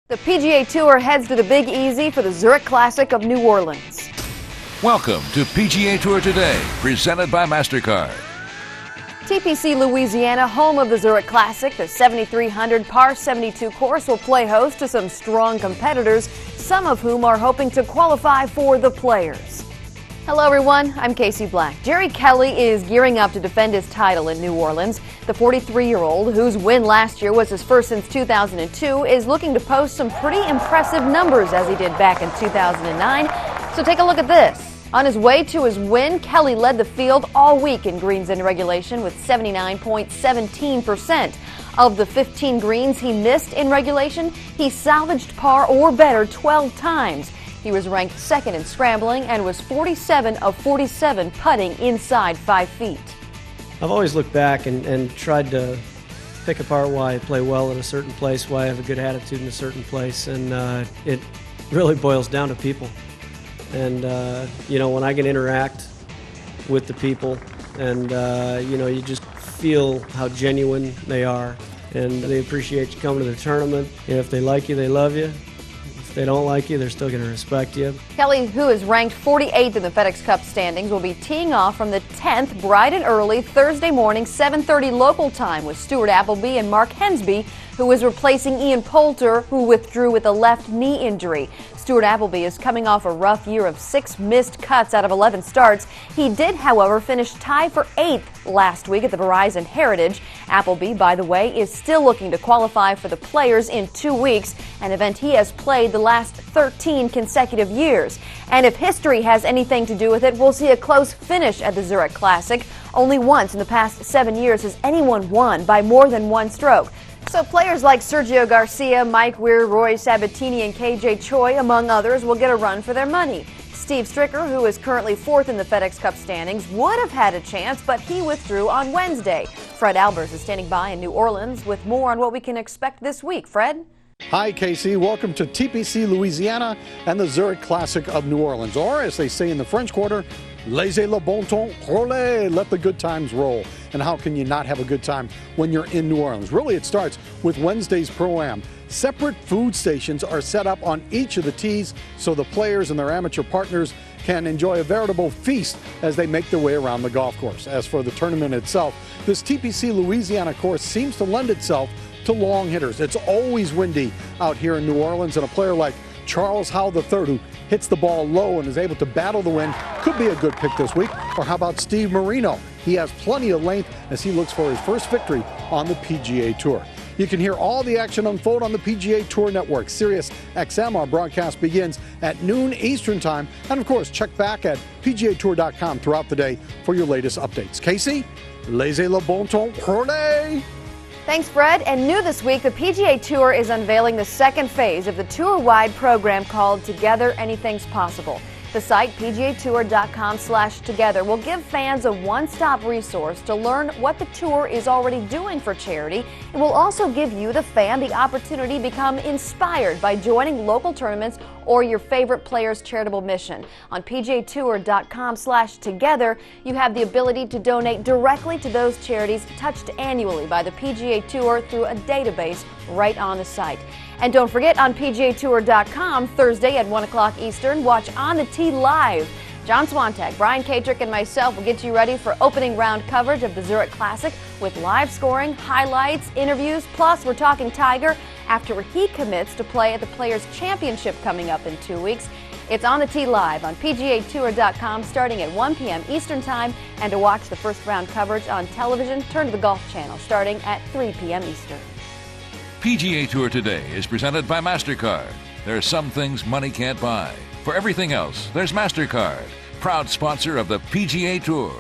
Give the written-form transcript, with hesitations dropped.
The PGA Tour heads to the Big Easy for the Zurich Classic of New Orleans. Welcome to PGA Tour Today, presented by MasterCard. TPC Louisiana, home of the Zurich Classic, the 7,300 par 72 course will play host to some strong competitors, some of whom are hoping to qualify for the Players. Hello everyone, I'm Casey Black. Jerry Kelly is gearing up to defend his title in New Orleans. The 43-year-old, whose win last year was his first since 2002, is looking to post some pretty impressive numbers as he did back in 2009. So take a look at this. On his way to his win, Kelly led the field all week in greens in regulation with 79.17%. Of the 15 greens he missed in regulation, he salvaged par or better 12 times. He was ranked second in scrambling and was 47 of 47 putting inside 5 feet. I've always looked back and tried to pick apart why I play well in a certain place, why I have a good attitude in a certain place, and it really boils down to people. And, when I can interact with the people and, you just feel how genuine they are, and they appreciate you coming to the tournament. If they like you, they love you. If they don't like you, they're still going to respect you. Kelly, who is ranked 48th in the FedEx Cup standings, will be teeing off from the 10th bright and early Thursday morning, 7:30 local time, with Stuart Appleby and Mark Hensby, who is replacing Ian Poulter, who withdrew with a left knee injury. Stuart Appleby is coming off a rough year of 6 missed cuts out of 11 starts. He did, however, finish tied for 8th last week at the Verizon Heritage. Appleby, by the way, is still looking to qualify for the Players in 2 weeks, an event he has played the last 13 consecutive years. And if history has anything to do with it, we'll see a close finish at the Zurich Classic. Only once in the past 7 years has anyone won by more than 1 stroke. So players like Sergio Garcia, Mike Weir, Roy Sabatini, and KJ Choi, among others, will get a run for their money. Steve Stricker, who is currently 4th in the FedEx Cup standings, would have had a chance, but he withdrew on Wednesday. Fred Albers is standing by in New Orleans with more on what we can expect this week. Fred? Hi, Casey. Welcome to TPC Louisiana and the Zurich Classic of New Orleans, or as they say in the French Quarter, laissez le bon temps rouler, let the good times roll. And how can you not have a good time when you're in New Orleans? Really, it starts with Wednesday's Pro-Am. Separate food stations are set up on each of the tees so the players and their amateur partners can enjoy a veritable feast as they make their way around the golf course. As for the tournament itself, this TPC Louisiana course seems to lend itself to long hitters. It's always windy out here in New Orleans, and a player like Charles Howell III, who hits the ball low and is able to battle the wind, could be a good pick this week. Or how about Steve Marino? He has plenty of length as he looks for his first victory on the PGA Tour. You can hear all the action unfold on the PGA Tour Network. Sirius XM, our broadcast begins at noon Eastern Time. And of course, check back at PGATour.com throughout the day for your latest updates. Casey, laissez le bon temps rouler. Thanks, Fred. And new this week, the PGA Tour is unveiling the second phase of the tour-wide program called Together Anything's Possible. The site, PGATour.com/together, will give fans a one-stop resource to learn what the tour is already doing for charity. It will also give you, the fan, the opportunity to become inspired by joining local tournaments or your favorite player's charitable mission. On PGATour.com/together, you have the ability to donate directly to those charities touched annually by the PGA Tour through a database right on the site. And don't forget, on PGATour.com, Thursday at 1 o'clock Eastern, watch On the Tee Live. John Swantek, Brian Katrick, and myself will get you ready for opening round coverage of the Zurich Classic with live scoring, highlights, interviews, plus we're talking Tiger after he commits to play at the Players' Championship coming up in 2 weeks. It's On the Tee Live on PGATour.com starting at 1 p.m. Eastern Time, and to watch the first round coverage on television, turn to the Golf Channel starting at 3 p.m. Eastern. PGA Tour Today is presented by MasterCard. There are some things money can't buy. For everything else, there's MasterCard, proud sponsor of the PGA Tour.